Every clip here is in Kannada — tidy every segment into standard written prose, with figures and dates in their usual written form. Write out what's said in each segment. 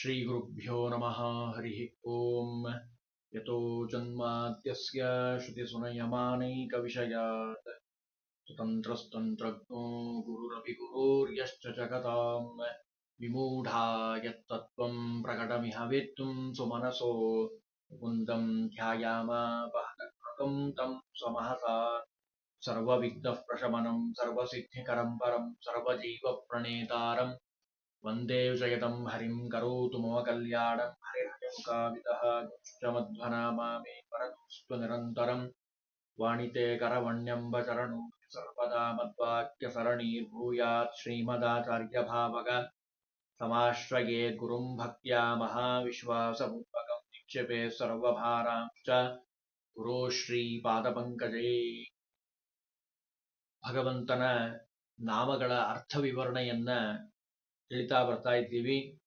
श्रीगुरुभ्यो नमः हरिः ओम्। यतो जन्माद्यस्य श्रुतिसुनयमानैकविषयात् स्वतन्त्रस्तन्त्रज्ञो गुरुरपि जगताम् विमूढा यत्तत्त्वं प्रकटमिह वेत्तुं सुमनसो मुकुन्दं ध्यायामापहतं तं स्वमहसा सर्वविघ्नः प्रशमनं सर्वसिद्धिकरं परं सर्वजीवप्रणेतारम् वन्दे जयतं हरिं करोतु मम कल्याणं हरिर्यं कावितः मध्वनामामे परतुस्तु निरन्तरं वाणिते करवण्यम्बचरणो सर्वदा मद्वाक्यसरणीर्भूयात् श्रीमदाचार्यभावग समाश्रये गुरुं भक्त्या महाविश्वासपूर्वकं निक्षेपे सर्वभारांश्च गुरो ಶ್ರೀಪಾದಪಂಕಜೇ. ಭಗವಂತನ ನಾಮಗಳ ಅರ್ಥ ವಿವರಣೆಯನ್ನ ತಿಳಿತಾ ಬರ್ತಾ ಇದ್ದೀವಿ.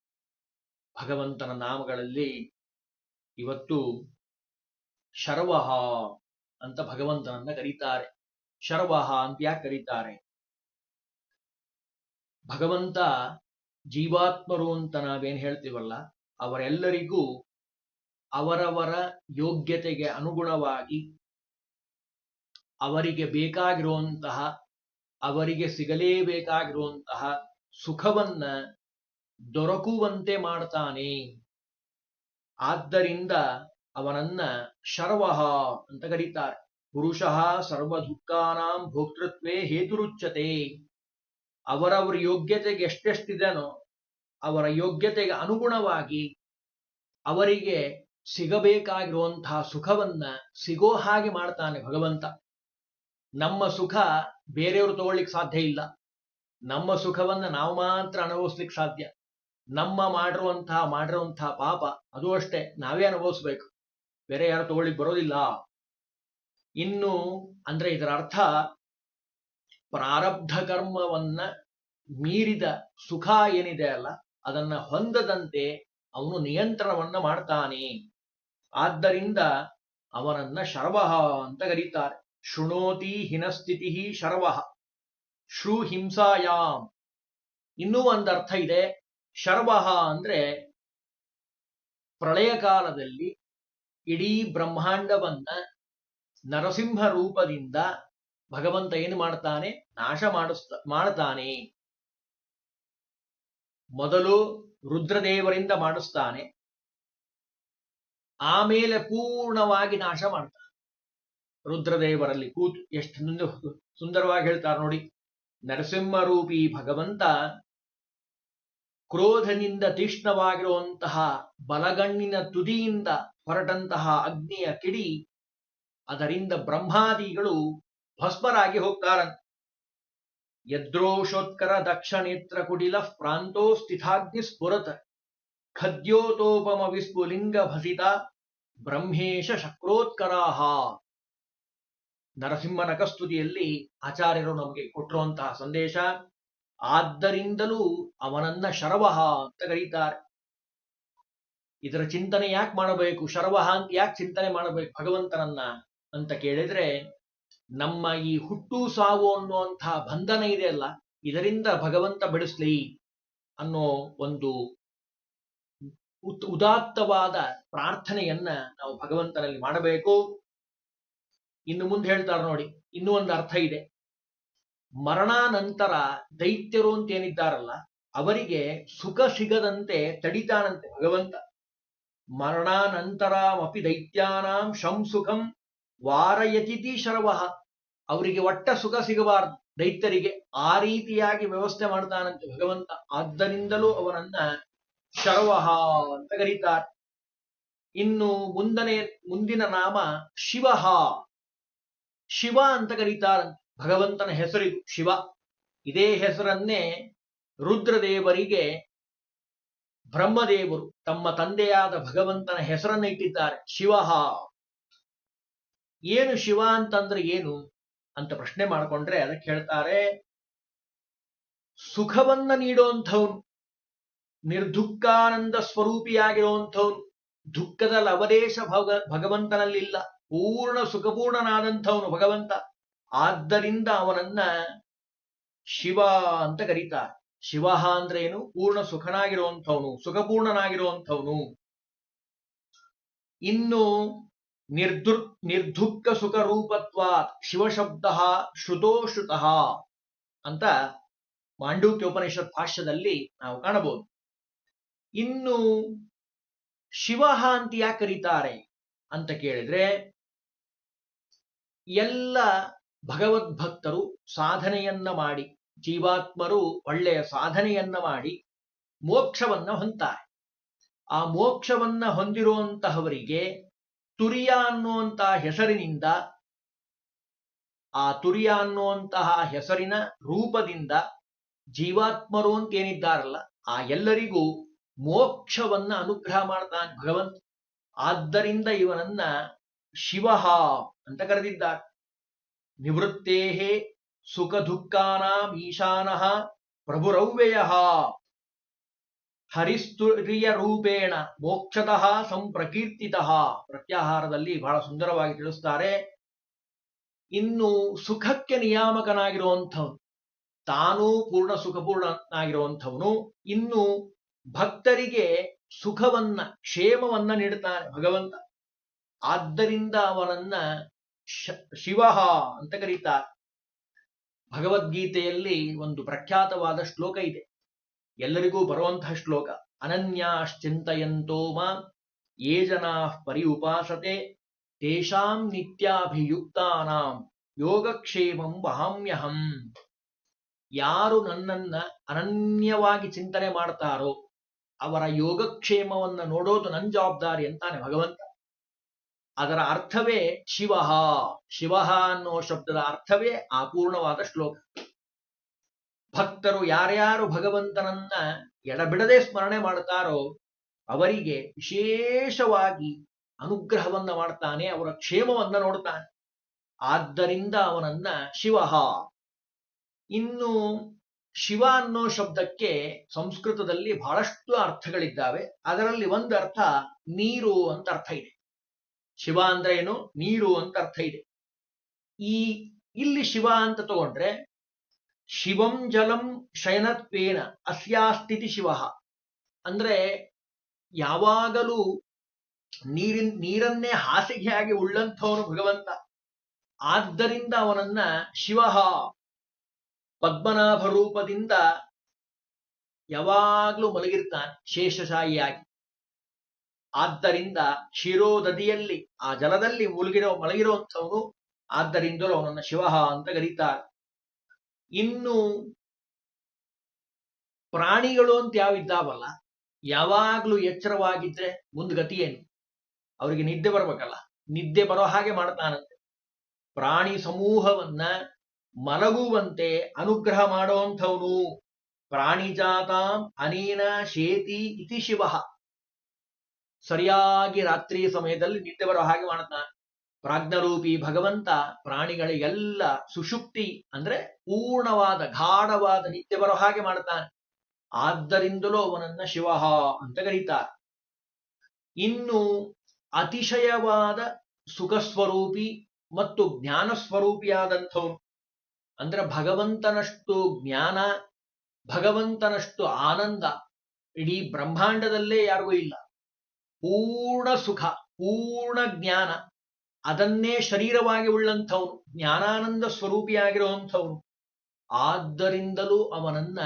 ಭಗವಂತನ ನಾಮಗಳಲ್ಲಿ ಇವತ್ತು ಶರ್ವಹ ಅಂತ ಭಗವಂತನನ್ನ ಕರೀತಾರೆ. ಶರ್ವಹ ಅಂತ ಯಾಕೆ ಕರೀತಾರೆ? ಭಗವಂತ ಜೀವಾತ್ಮರು ಅಂತ ನಾವೇನ್ ಹೇಳ್ತೀವಲ್ಲ, ಅವರೆಲ್ಲರಿಗೂ ಅವರವರ ಯೋಗ್ಯತೆಗೆ ಅನುಗುಣವಾಗಿ ಅವರಿಗೆ ಬೇಕಾಗಿರುವಂತಹ, ಅವರಿಗೆ ಸಿಗಲೇಬೇಕಾಗಿರುವಂತಹ ಸುಖವನ್ನ ದೊರಕುವಂತೆ ಮಾಡ್ತಾನೆ. ಆದ್ದರಿಂದ ಅವನನ್ನ ಶರ್ವಹ ಅಂತ ಕರೀತಾರೆ. ಪುರುಷಃ ಸರ್ವ ದುಃಖಾನಾಂ ಭೋಕ್ತೃತ್ವೇ ಹೇತುರುಚ್ಯತೆ. ಅವರವರ ಯೋಗ್ಯತೆಗೆ ಎಷ್ಟೆಷ್ಟಿದನೋ ಅವರ ಯೋಗ್ಯತೆಗೆ ಅನುಗುಣವಾಗಿ ಅವರಿಗೆ ಸಿಗಬೇಕಾಗಿರುವಂತಹ ಸುಖವನ್ನ ಸಿಗೋ ಹಾಗೆ ಮಾಡ್ತಾನೆ ಭಗವಂತ. ನಮ್ಮ ಸುಖ ಬೇರೆಯವರು ತಗೊಳ್ಳಿಕ್ಕೆ ಸಾಧ್ಯ ಇಲ್ಲ. ನಮ್ಮ ಸುಖವನ್ನ ನಾವು ಮಾತ್ರ ಅನುಭವಿಸ್ಲಿಕ್ಕೆ ಸಾಧ್ಯ. ನಮ್ಮ ಮಾಡಿರುವಂತಹ ಪಾಪ ಅದು ಅಷ್ಟೇ ನಾವೇ ಅನುಭವಿಸ್ಬೇಕು, ಬೇರೆ ಯಾರು ತಗೊಳ್ಳಿಕ್ ಬರೋದಿಲ್ಲ. ಇನ್ನು ಅಂದ್ರೆ ಇದರ ಅರ್ಥ, ಪ್ರಾರಬ್ಧ ಕರ್ಮವನ್ನ ಮೀರಿದ ಸುಖ ಏನಿದೆ ಅಲ್ಲ, ಅದನ್ನ ಹೊಂದದಂತೆ ಅವನು ನಿಯಂತ್ರಣವನ್ನ ಮಾಡ್ತಾನೆ. ಆದ್ದರಿಂದ ಅವನನ್ನ ಶರ್ವಹ ಅಂತ ಕರೀತಾರೆ. ಶೃಣೋತಿ ಹಿನಸ್ಥಿತಿ ಶರ್ವಹ ಶ್ರೂ ಹಿಂಸಾಯಾಮ್. ಇನ್ನೂ ಒಂದು ಅರ್ಥ ಇದೆ. ಶರ್ವಹ ಅಂದ್ರೆ ಪ್ರಳಯ ಕಾಲದಲ್ಲಿ ಇಡೀ ಬ್ರಹ್ಮಾಂಡವನ್ನ ನರಸಿಂಹ ರೂಪದಿಂದ ಭಗವಂತ ಏನು ಮಾಡ್ತಾನೆ? ನಾಶ ಮಾಡ್ತಾನೆ. ಮೊದಲು ರುದ್ರದೇವರಿಂದ ಮಾಡಿಸ್ತಾನೆ, ಆಮೇಲೆ ಪೂರ್ಣವಾಗಿ ನಾಶ ಮಾಡ್ತಾನೆ. ರುದ್ರದೇವರಲ್ಲಿ ಕೂತು ಎಷ್ಟು ಸುಂದರವಾಗಿ ಹೇಳ್ತಾರೆ ನೋಡಿ. ನರಸಿಂಹ ರೂಪಿ ಭಗವಂತ ಕ್ರೋಧನಿಂದ ತೀಕ್ಷ್ಣವಾಗಿರುವಂತಹ ಬಲಗಣ್ಣಿನ ತುದಿಯಿಂದ ಹೊರಟಂತಹ ಅಗ್ನಿಯ ಕಿಡಿ, ಅದರಿಂದ ಬ್ರಹ್ಮಾದಿಗಳು ಭಸ್ಮರಾಗಿ ಹೋಗ್ತಾರಂತೆ. ಯದ್ರೋಷೋತ್ಕರ ದಕ್ಷನೇತ್ರ ಕುಟಿಲ ಪ್ರಾಂತೋ ಸ್ಥಿತಾಗ್ನಿ ಸ್ಫುರತ ಖದ್ಯೋತೋಪಮ ವಿಸ್ಫುಲಿಂಗ ಭಸಿತ ಬ್ರಹ್ಮೇಶ ಶಕ್ರೋತ್ಕರಾಹ. ನರಸಿಂಹನ ಕಸ್ತುತಿಯಲ್ಲಿ ಆಚಾರ್ಯರು ನಮಗೆ ಕೊಟ್ಟಿರುವಂತಹ ಸಂದೇಶ. ಆದ್ದರಿಂದಲೂ ಅವನನ್ನ ಶರ್ವಹ ಅಂತ ಕರೀತಾರೆ. ಇದರ ಚಿಂತನೆ ಯಾಕೆ ಮಾಡಬೇಕು? ಶರ್ವಹ ಅಂತ ಯಾಕೆ ಚಿಂತನೆ ಮಾಡಬೇಕು ಭಗವಂತನನ್ನ ಅಂತ ಕೇಳಿದ್ರೆ, ನಮ್ಮ ಈ ಹುಟ್ಟು ಸಾವು ಅನ್ನುವಂತಹ ಬಂಧನ ಇದೆ ಅಲ್ಲ, ಇದರಿಂದ ಭಗವಂತ ಬಿಡಿಸ್ಲಿ ಅನ್ನೋ ಒಂದು ಉದಾತ್ತವಾದ ಪ್ರಾರ್ಥನೆಯನ್ನ ನಾವು ಭಗವಂತನಲ್ಲಿ ಮಾಡಬೇಕು. ಇನ್ನು ಮುಂದೆ ಹೇಳ್ತಾರೆ ನೋಡಿ, ಇನ್ನೂ ಒಂದು ಅರ್ಥ ಇದೆ. ಮರಣಾನಂತರ ದೈತ್ಯರು ಅಂತ ಏನಿದ್ದಾರಲ್ಲ, ಅವರಿಗೆ ಸುಖ ಸಿಗದಂತೆ ತಡಿತಾನಂತೆ ಭಗವಂತ. ಮರಣಾನಂತರಾಮಪಿ ದೈತ್ಯಾನಾಂ ಶಂ ಸುಖಂ ವಾರಯತಿತಿ ಶರ್ವಹ. ಅವರಿಗೆ ಒಟ್ಟ ಸುಖ ಸಿಗಬಾರದು ದೈತ್ಯರಿಗೆ, ಆ ರೀತಿಯಾಗಿ ವ್ಯವಸ್ಥೆ ಮಾಡ್ತಾನಂತೆ ಭಗವಂತ. ಆದ್ದರಿಂದಲೂ ಅವನನ್ನ ಶರ್ವಹ ಅಂತ ಕರೀತಾರೆ. ಇನ್ನು ಮುಂದಿನ ನಾಮ ಶಿವಃ. ಶಿವ ಅಂತ ಕರೀತಾರಂತೆ. ಭಗವಂತನ ಹೆಸರಿದು ಶಿವ. ಇದೇ ಹೆಸರನ್ನೇ ರುದ್ರದೇವರಿಗೆ ಬ್ರಹ್ಮದೇವರು ತಮ್ಮ ತಂದೆಯಾದ ಭಗವಂತನ ಹೆಸರನ್ನ ಇಟ್ಟಿದ್ದಾರೆ, ಶಿವಃ. ಏನು ಶಿವ ಅಂತಂದ್ರೆ ಏನು ಅಂತ ಪ್ರಶ್ನೆ ಮಾಡಿಕೊಂಡ್ರೆ ಅದಕ್ಕೆ ಹೇಳ್ತಾರೆ, ಸುಖವನ್ನ ನೀಡುವಂಥವನು, ನಿರ್ದುಃಖಾನಂದ ಸ್ವರೂಪಿಯಾಗಿರುವಂಥವನು. ದುಃಖದ ಲವಲೇಶ ಭಗವಂತನಲ್ಲಿಲ್ಲ. ಪೂರ್ಣ ಸುಖಪೂರ್ಣನಾದಂಥವನು ಭಗವಂತ. ಆದ್ದರಿಂದ ಅವನನ್ನ ಶಿವ ಅಂತ ಕರೀತಾರೆ. ಶಿವ ಅಂದ್ರೆ ಏನು? ಪೂರ್ಣ ಸುಖನಾಗಿರುವಂಥವನು, ಸುಖಪೂರ್ಣನಾಗಿರುವಂಥವನು. ಇನ್ನು ನಿರ್ದುಃಖ ಸುಖ ರೂಪತ್ವಾತ್ ಶಿವಶಬ್ದ ಶ್ರುತಃ ಅಂತ ಮಾಂಡೂಕ್ಯ ಉಪನಿಷತ್ ಭಾಷ್ಯದಲ್ಲಿ ನಾವು ಕಾಣಬಹುದು. ಇನ್ನು ಶಿವ ಅಂತ ಯಾಕೆ ಕರೀತಾರೆ ಅಂತ ಕೇಳಿದ್ರೆ, ಎಲ್ಲ ಭಗವದ್ಭಕ್ತರು ಸಾಧನೆಯನ್ನ ಮಾಡಿ, ಜೀವಾತ್ಮರು ಒಳ್ಳೆಯ ಸಾಧನೆಯನ್ನ ಮಾಡಿ ಮೋಕ್ಷವನ್ನ ಹೊಂತಾರೆ. ಆ ಮೋಕ್ಷವನ್ನ ಹೊಂದಿರುವಂತಹವರಿಗೆ ತುರಿಯ ಅನ್ನುವಂತಹ ಹೆಸರಿನಿಂದ, ಆ ತುರಿಯ ಅನ್ನುವಂತಹ ಹೆಸರಿನ ರೂಪದಿಂದ ಜೀವಾತ್ಮರು ಅಂತ ಏನಿದ್ದಾರಲ್ಲ ಆ ಎಲ್ಲರಿಗೂ ಮೋಕ್ಷವನ್ನ ಅನುಗ್ರಹ ಮಾಡ್ತಾನೆ ಭಗವಂತ. ಆದ್ದರಿಂದ ಇವನನ್ನ ಶಿವ ಅಂತ ಕರೆದಿದ್ದಾರೆ. ನಿವೃತ್ತೇಹೇ ಸುಖ ದುಃಖಾನಾಂ ಈಶಾನಃ ಪ್ರಭುರವ್ಯಯ ಹರಿಸ್ತುರ್ಯ ರೂಪೇಣ ಮೋಕ್ಷತಃ ಸಂಪ್ರಕೀರ್ತಿತಃ. ಪ್ರತ್ಯಾಹಾರದಲ್ಲಿ ಬಹಳ ಸುಂದರವಾಗಿ ತಿಳಿಸ್ತಾರೆ. ಇನ್ನು ಸುಖಕ್ಕೆ ನಿಯಾಮಕನಾಗಿರುವಂಥವನು, ತಾನೂ ಪೂರ್ಣ ಸುಖಪೂರ್ಣನಾಗಿರುವಂಥವನು. ಇನ್ನು ಭಕ್ತರಿಗೆ ಸುಖವನ್ನ, ಕ್ಷೇಮವನ್ನ ನೀಡುತ್ತಾನೆ ಭಗವಂತ. ಆದ್ದರಿಂದ ಅವನನ್ನ ಶಿವ ಅಂತ ಕರೀತಾರೆ. ಭಗವದ್ಗೀತೆಯಲ್ಲಿ ಒಂದು ಪ್ರಖ್ಯಾತವಾದ ಶ್ಲೋಕ ಇದೆ, ಎಲ್ಲರಿಗೂ ಬರುವಂತಹ ಶ್ಲೋಕ. ಅನನ್ಯಾಶ್ಚಿಂತಯಂತೋ ಮಾಂ ಯೇ ಜನಾಃ ಪರಿಉಪಾಸತೆ ತೇಷಾಂ ನಿತ್ಯಾಭಿಯುಕ್ತಾನಾಂ ಯೋಗಕ್ಷೇಮಂ ವಹಾಮ್ಯಹಂ. ಯಾರು ನನ್ನನ್ನ ಅನನ್ಯವಾಗಿ ಚಿಂತನೆ ಮಾಡ್ತಾರೋ ಅವರ ಯೋಗಕ್ಷೇಮವನ್ನ ನೋಡೋದು ನನ್ನ ಜವಾಬ್ದಾರಿ ಅಂತಾನೆ ಭಗವಂತ. ಅದರ ಅರ್ಥವೇ ಶಿವ. ಶಿವ ಅನ್ನೋ ಶಬ್ದದ ಅರ್ಥವೇ ಆ ಪೂರ್ಣವಾದ ಶ್ಲೋಕ. ಭಕ್ತರು ಯಾರ್ಯಾರು ಭಗವಂತನನ್ನ ಎಡಬಿಡದೆ ಸ್ಮರಣೆ ಮಾಡ್ತಾರೋ ಅವರಿಗೆ ವಿಶೇಷವಾಗಿ ಅನುಗ್ರಹವನ್ನ ಮಾಡ್ತಾನೆ, ಅವರ ಕ್ಷೇಮವನ್ನ ನೋಡ್ತಾನೆ. ಆದ್ದರಿಂದ ಅವನನ್ನ ಶಿವ. ಇನ್ನು ಶಿವ ಅನ್ನೋ ಶಬ್ದಕ್ಕೆ ಸಂಸ್ಕೃತದಲ್ಲಿ ಬಹಳಷ್ಟು ಅರ್ಥಗಳಿದ್ದಾವೆ. ಅದರಲ್ಲಿ ಒಂದು ಅರ್ಥ ನೀರು ಅಂತ ಅರ್ಥ ಇದೆ. ಶಿವ ಅಂದ್ರೆ ಏನು? ನೀರು ಅಂತ ಅರ್ಥ ಇದೆ. ಇಲ್ಲಿ ಶಿವ ಅಂತ ತಗೊಂಡ್ರೆ, ಶಿವಂ ಜಲಂ ಶಯನತ್ವೇನ ಅಸ್ಯಾಸ್ಥಿತಿ ಶಿವ ಅಂದ್ರೆ ಯಾವಾಗಲೂ ನೀರನ್ನೇ ಹಾಸಿಗೆಯಾಗಿ ಉಳ್ಳಂಥವನು ಭಗವಂತ. ಆದ್ದರಿಂದ ಅವನನ್ನ ಶಿವ ಪದ್ಮನಾಭ ರೂಪದಿಂದ ಯಾವಾಗಲೂ ಮಲಗಿರ್ತಾನೆ ಶೇಷಶಾಹಿಯಾಗಿ. ಆದ್ದರಿಂದ ಕ್ಷೀರೋದದಿಯಲ್ಲಿ ಆ ಜಲದಲ್ಲಿ ಮಲಗಿರುವಂಥವನು. ಆದ್ದರಿಂದಲೂ ಅವನನ್ನ ಶಿವ ಅಂತ ಕರೀತಾರೆ. ಇನ್ನು ಪ್ರಾಣಿಗಳು ಅಂತ ಯಾವಿದ್ದಾವಲ್ಲ, ಯಾವಾಗ್ಲೂ ಎಚ್ಚರವಾಗಿದ್ರೆ ಮುಂದ್ಗತಿ ಏನು? ಅವರಿಗೆ ನಿದ್ದೆ ಬರ್ಬೇಕಲ್ಲ, ನಿದ್ದೆ ಬರೋ ಹಾಗೆ ಮಾಡ್ತಾನಂತೆ. ಪ್ರಾಣಿ ಸಮೂಹವನ್ನ ಮಲಗುವಂತೆ ಅನುಗ್ರಹ ಮಾಡುವಂಥವನು. ಪ್ರಾಣಿಜಾತಾಂ ಅನೇನ ಶೇತಿ ಇತಿ ಶಿವ. ಸರಿಯಾಗಿ ರಾತ್ರಿ ಸಮಯದಲ್ಲಿ ನಿದ್ದೆ ಬರೋ ಹಾಗೆ ಮಾಡ್ತಾನೆ. ಪ್ರಾಜ್ಞರೂಪಿ ಭಗವಂತ ಪ್ರಾಣಿಗಳಿಗೆಲ್ಲ ಸುಷುಪ್ತಿ ಅಂದ್ರೆ ಪೂರ್ಣವಾದ ಗಾಢವಾದ ನಿದ್ದೆ ಬರೋ ಹಾಗೆ ಮಾಡ್ತಾನೆ. ಆದ್ದರಿಂದಲೂ ಅವನನ್ನ ಶಿವ ಅಂತ ಕರೀತಾರೆ. ಇನ್ನು ಅತಿಶಯವಾದ ಸುಖಸ್ವರೂಪಿ ಮತ್ತು ಜ್ಞಾನ ಸ್ವರೂಪಿಯಾದಂಥವನು. ಅಂದ್ರೆ ಭಗವಂತನಷ್ಟು ಜ್ಞಾನ, ಭಗವಂತನಷ್ಟು ಆನಂದ ಇಡೀ ಬ್ರಹ್ಮಾಂಡದಲ್ಲೇ ಯಾರಿಗೂ ಇಲ್ಲ. ಪೂರ್ಣ ಸುಖ, ಪೂರ್ಣ ಜ್ಞಾನ, ಅದನ್ನೇ ಶರೀರವಾಗಿ ಉಳ್ಳಂಥವನು, ಜ್ಞಾನಾನಂದ ಸ್ವರೂಪಿಯಾಗಿರುವಂಥವನು. ಆದ್ದರಿಂದಲೂ ಅವನನ್ನ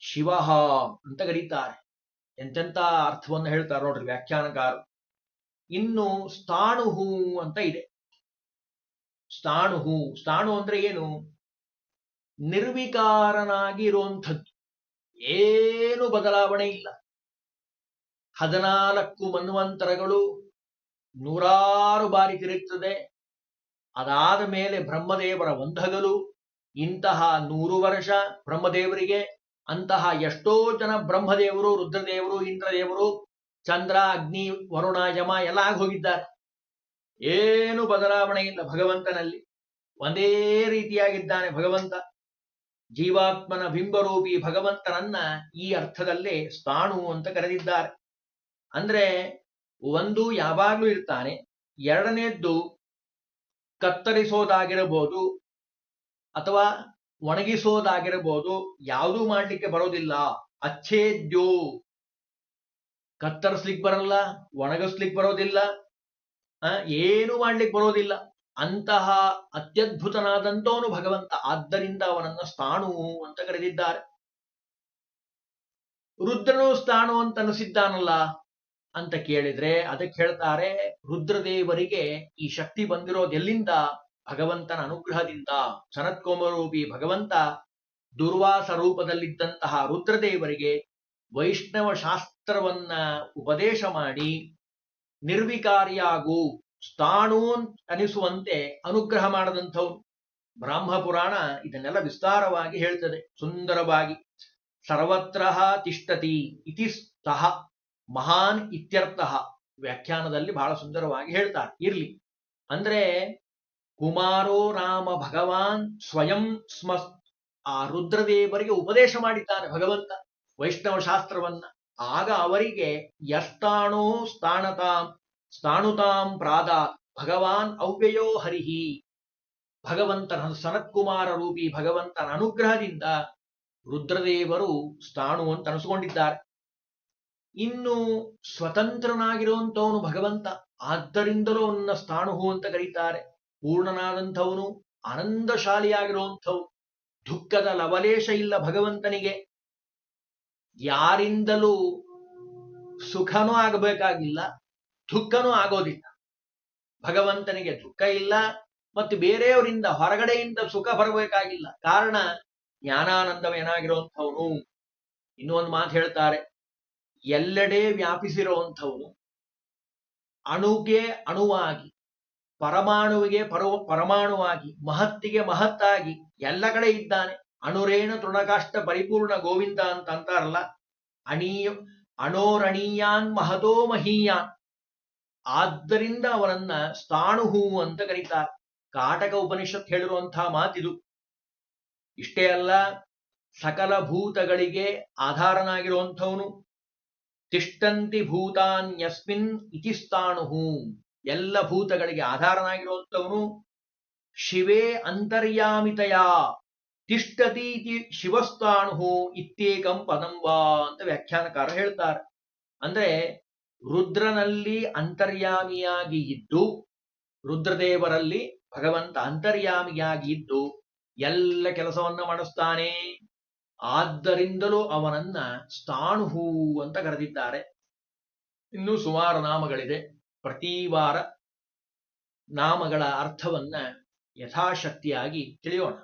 ಶಿವ ಅಂತ ಕರೀತಾರೆ. ಎಂತೆಂಥ ಅರ್ಥವನ್ನು ಹೇಳ್ತಾರೆ ನೋಡ್ರಿ ವ್ಯಾಖ್ಯಾನಕಾರರು. ಇನ್ನು ಸ್ಥಾಣುಹು ಅಂತ ಇದೆ. ಸ್ಥಾಣು ಅಂದ್ರೆ ಏನು? ನಿರ್ವಿಕಾರನಾಗಿ ಇರುವಂಥದ್ದು, ಏನು ಬದಲಾವಣೆ ಇಲ್ಲ. 14 ಮನ್ವಂತರಗಳು 100 ಬಾರಿ ತಿರುಗ್ತದೆ. ಅದಾದ ಮೇಲೆ ಬ್ರಹ್ಮದೇವರ ಒಂದಗಲು, ಇಂತಹ 100 ವರ್ಷ ಬ್ರಹ್ಮದೇವರಿಗೆ, ಅಂತಹ ಎಷ್ಟೋ ಜನ ಬ್ರಹ್ಮದೇವರು, ರುದ್ರದೇವರು, ಇಂದ್ರದೇವರು, ಚಂದ್ರ, ಅಗ್ನಿ, ವರುಣ, ಯಮ ಎಲ್ಲ ಆಗಿ ಹೋಗಿದ್ದಾರೆ. ಏನು ಬದಲಾವಣೆ ಇಲ್ಲ ಭಗವಂತನಲ್ಲಿ. ಒಂದೇ ರೀತಿಯಾಗಿದ್ದಾನೆ ಭಗವಂತ. ಜೀವಾತ್ಮನ ಬಿಂಬರೂಪಿ ಭಗವಂತನನ್ನ ಈ ಅರ್ಥದಲ್ಲೇ ಸ್ಥಾಣು ಅಂತ ಕರೆದಿದ್ದಾರೆ. ಅಂದ್ರೆ ಒಂದು ಯಾವಾಗ್ಲೂ ಇರ್ತಾನೆ, ಎರಡನೇದ್ದು ಕತ್ತರಿಸೋದಾಗಿರಬಹುದು, ಅಥವಾ ಒಣಗಿಸೋದಾಗಿರಬಹುದು, ಯಾವುದೂ ಮಾಡ್ಲಿಕ್ಕೆ ಬರೋದಿಲ್ಲ. ಅಚ್ಛೇದ್ಯೋ, ಕತ್ತರಿಸ್ಲಿಕ್ಕೆ ಬರಲ್ಲ, ಒಣಗಿಸ್ಲಿಕ್ಕೆ ಬರೋದಿಲ್ಲ, ಏನು ಮಾಡ್ಲಿಕ್ಕೆ ಬರೋದಿಲ್ಲ. ಅಂತಹ ಅತ್ಯದ್ಭುತನಾದಂತವನು ಭಗವಂತ. ಆದ್ದರಿಂದ ಅವನನ್ನ ಸ್ಥಾಣು ಅಂತ ಕರೆದಿದ್ದಾರೆ. ರುದ್ರನು ಸ್ಥಾಣು ಅಂತ ಅನಿಸಿದ್ದಾನಲ್ಲ ಅಂತ ಕೇಳಿದ್ರೆ ಅದಕ್ಕೆ ಹೇಳ್ತಾರೆ, ರುದ್ರದೇವರಿಗೆ ಈ ಶಕ್ತಿ ಬಂದಿರೋದೆಲ್ಲಿಂದ? ಭಗವಂತನ ಅನುಗ್ರಹದಿಂದ. ಸನತ್ಕೋಮರೂಪಿ ಭಗವಂತ ದುರ್ವಾಸ ರೂಪದಲ್ಲಿದ್ದಂತಹ ರುದ್ರದೇವರಿಗೆ ವೈಷ್ಣವ ಶಾಸ್ತ್ರವನ್ನ ಉಪದೇಶ ಮಾಡಿ ನಿರ್ವಿಕಾರಿಯಾಗು, ಸ್ಥಾಣು ಅನಿಸುವಂತೆ ಅನುಗ್ರಹ ಮಾಡದಂಥವ್ರು. ಬ್ರಾಹ್ಮ ಪುರಾಣ ಇದನ್ನೆಲ್ಲ ವಿಸ್ತಾರವಾಗಿ ಹೇಳ್ತದೆ, ಸುಂದರವಾಗಿ. ಸರ್ವತ್ರ ತಿಷ್ಠತಿ ಇತಿ ಸಹ ಮಹಾನ್ ಇತ್ಯರ್ಥ ವ್ಯಾಖ್ಯಾನದಲ್ಲಿ ಬಹಳ ಸುಂದರವಾಗಿ ಹೇಳ್ತಾರೆ. ಇರ್ಲಿ ಅಂದ್ರೆ ಕುಮಾರೋ ರಾಮ ಭಗವಾನ್ ಸ್ವಯಂ ಸ್ಮ, ಆ ರುದ್ರದೇವರಿಗೆ ಉಪದೇಶ ಮಾಡಿದ್ದಾನೆ ಭಗವಂತ ವೈಷ್ಣವ ಶಾಸ್ತ್ರವನ್ನ. ಆಗ ಅವರಿಗೆ ಯಸ್ತಾಣೋ ಸ್ಥಾಣುತಾಂ ಪ್ರಾದಾತ್ ಭಗವಾನ್ ಅವ್ಯಯೋ ಹರಿಹಿ, ಭಗವಂತನ ಸನತ್ಕುಮಾರ ರೂಪಿ ಭಗವಂತನ ಅನುಗ್ರಹದಿಂದ ರುದ್ರದೇವರು ಸ್ಥಾಣು ಅಂತ ಅನಿಸ್ಕೊಂಡಿದ್ದಾರೆ. ಇನ್ನು ಸ್ವತಂತ್ರನಾಗಿರುವಂತವನು ಭಗವಂತ, ಆದ್ದರಿಂದಲೂ ಅವನ್ನ ಸ್ಥಾಣುಹು ಅಂತ ಕರೀತಾರೆ. ಪೂರ್ಣನಾದಂಥವನು, ಆನಂದಶಾಲಿಯಾಗಿರುವಂಥವು, ದುಃಖದ ಲವಲೇಶ ಇಲ್ಲ ಭಗವಂತನಿಗೆ. ಯಾರಿಂದಲೂ ಸುಖನೂ ಆಗಬೇಕಾಗಿಲ್ಲ, ದುಃಖನೂ ಆಗೋದಿಲ್ಲ. ಭಗವಂತನಿಗೆ ದುಃಖ ಇಲ್ಲ, ಮತ್ತು ಬೇರೆಯವರಿಂದ ಹೊರಗಡೆಯಿಂದ ಸುಖ ಬರಬೇಕಾಗಿಲ್ಲ. ಕಾರಣ ಜ್ಞಾನಾನಂದಮಯನಾಗಿರುವಂಥವನು. ಇನ್ನೂ ಒಂದು ಮಾತು ಹೇಳ್ತಾರೆ, ಎಲ್ಲೆಡೆ ವ್ಯಾಪಿಸಿರುವಂಥವನು, ಅಣುಗೆ ಅಣುವಾಗಿ, ಪರಮಾಣುವಿಗೆ ಪರಮಾಣುವಾಗಿ, ಮಹತ್ತಿಗೆ ಮಹತ್ತಾಗಿ ಎಲ್ಲ ಕಡೆ ಇದ್ದಾನೆ. ಅಣುರೇಣ ತೃಣಕಾಷ್ಟ ಪರಿಪೂರ್ಣ ಗೋವಿಂದ ಅಂತ ಅಂತಾರಲ್ಲ, ಅಣೋರಣೀಯಾನ್ ಮಹತೋ ಮಹೀಯಾನ್. ಆದ್ದರಿಂದ ಅವನನ್ನ ಸ್ಥಾಣುಹು ಅಂತ ಕರೀತಾರೆ. ಕಾಟಕ ಉಪನಿಷತ್ ಹೇಳಿರುವಂತಹ ಮಾತಿದು. ಇಷ್ಟೇ ಅಲ್ಲ, ಸಕಲ ಭೂತಗಳಿಗೆ ಆಧಾರನಾಗಿರುವಂಥವನು. ತಿಷ್ಟಂತಿ ಭೂತಾನ್ಯಸ್ಮಿನ್ ಇತಿ ಸ್ಥಾಣುಹು, ಎಲ್ಲ ಭೂತಗಳಿಗೆ ಆಧಾರನಾಗಿರುವಂಥವನು. ಶಿವೇ ಅಂತರ್ಯಾಮಿತಯ ತಿಷ್ಟತಿ ಇತಿ ಶಿವಸ್ಥಾಣುಹು ಇತ್ಯೇಕಂ ಪದಂವಾ ಅಂತ ವ್ಯಾಖ್ಯಾನಕಾರ ಹೇಳ್ತಾರೆ. ಅಂದ್ರೆ ರುದ್ರನಲ್ಲಿ ಅಂತರ್ಯಾಮಿಯಾಗಿ ಇದ್ದು, ರುದ್ರದೇವರಲ್ಲಿ ಭಗವಂತ ಅಂತರ್ಯಾಮಿಯಾಗಿ ಇದ್ದು ಎಲ್ಲ ಕೆಲಸವನ್ನ ಮಾಡಿಸ್ತಾನೆ. ಆದ್ದರಿಂದಲೂ ಅವನನ್ನ ಸ್ಥಾಣುಹು ಅಂತ ಕರೆದಿದ್ದಾರೆ. ಇನ್ನೂ ಸುಮಾರು ನಾಮಗಳಿದೆ. ಪ್ರತಿ ವಾರ ನಾಮಗಳ ಅರ್ಥವನ್ನ ಯಥಾಶಕ್ತಿಯಾಗಿ ತಿಳಿಯೋಣ.